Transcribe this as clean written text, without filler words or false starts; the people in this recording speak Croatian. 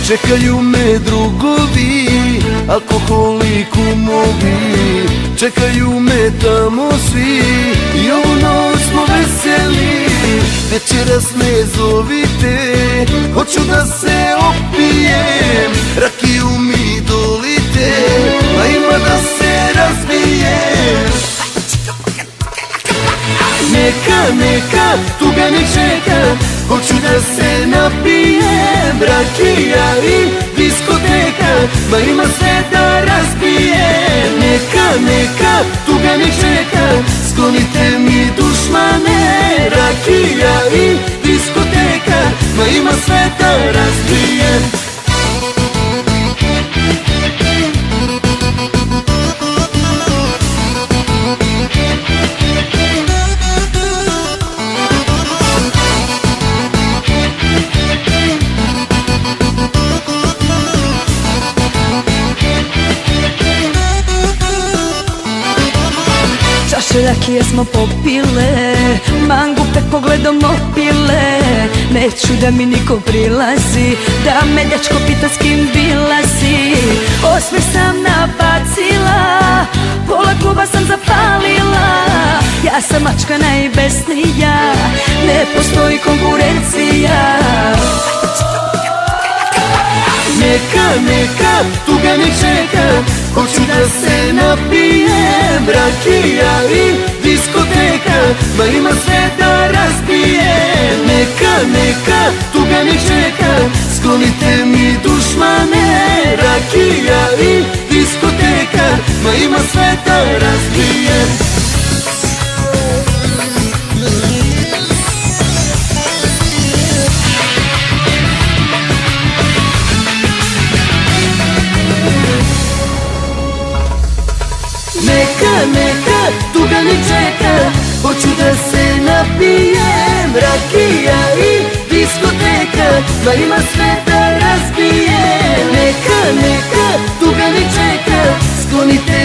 Čekaju me drugovi, alkoholi, kumovi. Čekaju me tamo svi i ovu noć smo veseli. Večeras me zovite, hoću da se opijem. Rakiju mi dolite, a ima da se razbijem. Neka, tuga ne čeka, hoću da se napijem. Rakija i diskoteka, ma ima sve da razbijem. Neka, tuga ne čeka, sklonite mi dušmane. Rakija i diskoteka, ma ima sve da razbijem. Čaše rakije smo popile, mangupe pogledom opile. Neću da mi niko prilazi, da me dečko pita s kim bila si. Osmeh sam nabacila, pola kluba sam zapalila. Ja sam mačka najbesnija, ne postoji konkurencija. Neka, tuga ne čeka, hoću da se napijem. Rakija i diskoteka, ma ima sve da razbijem. Neka, tuga ne čeka, sklonite mi dušmane. Rakija i diskoteka, ma ima sve da razbijem. Neka, tuga ne čeka, hoću da se napijem. Rakija i diskoteka, ma ima sve da razbijem. Neka, tuga ne čeka, sklonite